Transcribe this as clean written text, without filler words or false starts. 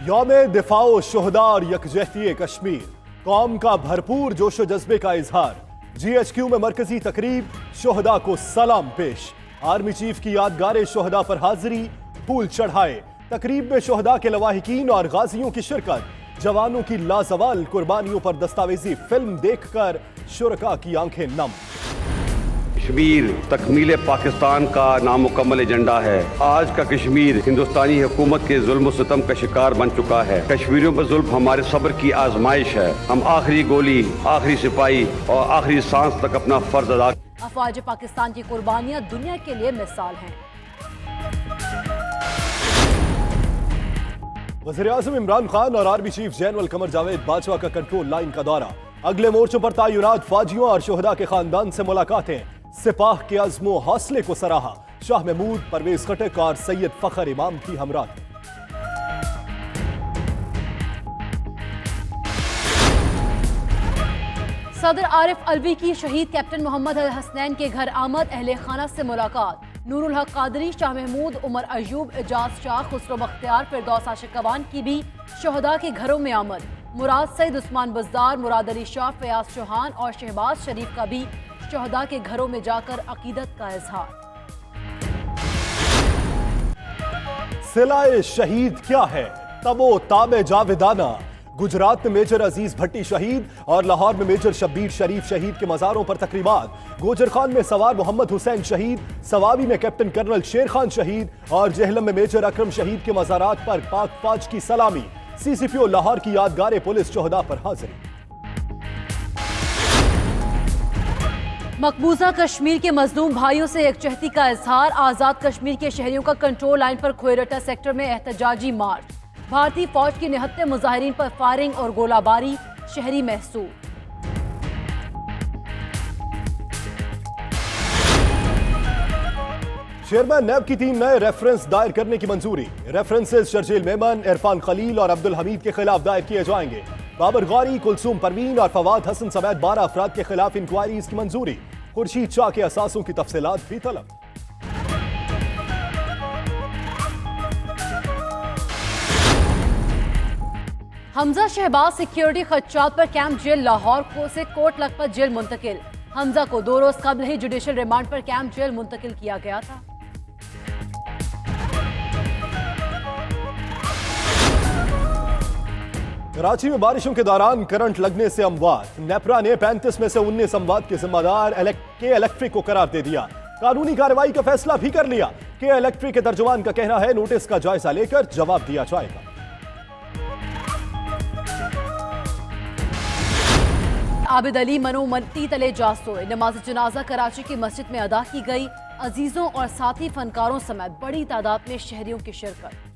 यौम दिफाओ शुहदा और यकजहती कश्मीर, कौम का भरपूर जोशो जज्बे का इजहार। GHQ में मरकजी तकरीब, शुहदा को सलाम पेश। आर्मी चीफ की यादगार शुहदा पर हाजिरी, फूल चढ़ाए। तकरीब में शुहदा के लवाहिकीन और गाजियों की शिरकत। जवानों की लाजवाल कुर्बानियों पर दस्तावेजी फिल्म देखकर शुरका की आंखें नम। कश्मीर तकमील पाकिस्तान का नामुकम्मल एजेंडा है। आज का कश्मीर हिंदुस्तानी हुकूमत के जुल्म सितम का शिकार बन चुका है। कश्मीरियों पर जुल्म हमारे सब्र की आजमाइश है। हम आखिरी गोली, आखिरी सिपाही और आखिरी सांस तक अपना फर्ज अदा। अफवाज पाकिस्तान की कुर्बानियां दुनिया के लिए मिसाल हैं। वज़ीर-ए-आज़म इमरान खान और army chief general Qamar Javed Bajwa का कंट्रोल लाइन का दौरा। अगले मोर्चों पर तैनात फौजियों और शुहदा के खानदान से मुलाकातें। सिपाह के अज़्मो हौसले को सराहा। शाह महमूद, परवेज खटक और सैयद फखर इमाम की हमरात। सदर आरिफ अलवी की शहीद कैप्टन मोहम्मद अल हसनैन के घर आमद। अहले खाना से मुलाकात। नूरुल हक कादरी, शाह महमूद, उमर अयूब, एजाज शाह, खुसरो बख्तियार, फिरदौस आशिकवान की भी शुहदा के घरों में आमद। मुराद सईद, उस्मान बज़दार, मुराद अली शाह, फयाज चौहान और शहबाज शरीफ का भी शुहदा के घरों में जाकर अकीदत का इजहार। सिलाए शहीद क्या है, तबो ताबे जावेदाना। गुजरात में मेजर अजीज भट्टी शहीद और लाहौर में मेजर शब्बीर शरीफ शहीद के मज़ारों पर तकरीबात। गोजर खान में सवार मोहम्मद हुसैन शहीद, सवाबी में कैप्टन कर्नल शेर खान शहीद और जेहलम में मेजर अकरम शहीद के मज़ारात पर पाक फौज की सलामी। CCPO लाहौर की यादगार पुलिस शुहदा पर हाजिरी। मकबूजा कश्मीर के मजलूम भाइयों से यकजहती का इजहार। आज़ाद कश्मीर के शहरियों का कंट्रोल लाइन पर खोयरटा सेक्टर में एहतजाजी मार्च। भारतीय फौज की निहत्ते मुजाहिरीन पर फायरिंग और गोलाबारी, शहरी महसूर। चेयरमैन नैब की टीम नए रेफरेंस दायर करने की मंजूरी। रेफरेंसेस शर्जील मेमन, इरफान खलील और अब्दुल हमीद के खिलाफ दायर किए जाएंगे। बाबर गौरी, कुलसूम परवीन और फवाद हसन समेत 12 अफराद के खिलाफ इंक्वायरीज की मंजूरी। खुर्शीद शाह के असासों की तफसीलात भी तलब। हमजा शहबाज सिक्योरिटी खदशात पर कैंप जेल लाहौर को से कोट लखपत जेल मुंतकिल। हमजा को 2 रोज कबल ही जुडिशल रिमांड पर कैंप जेल मुंतकिल किया गया था। कराची में बारिशों के दौरान करंट लगने से अमवात। नेपरा ने 35 में से 19 अमवात के जिम्मेदार के इलेक्ट्रिक को करार दे दिया। कानूनी कार्रवाई का फैसला भी कर लिया। के इलेक्ट्रिक के तर्जुमान का कहना है नोटिस का जायजा लेकर जवाब दिया जाएगा। आबिद अली मनो मट्टी तले जासोए। नमाज जनाजा कराची की मस्जिद में अदा की गई। अजीजों और साथी फनकारों समेत बड़ी तादाद में शहरियों की शिरकत।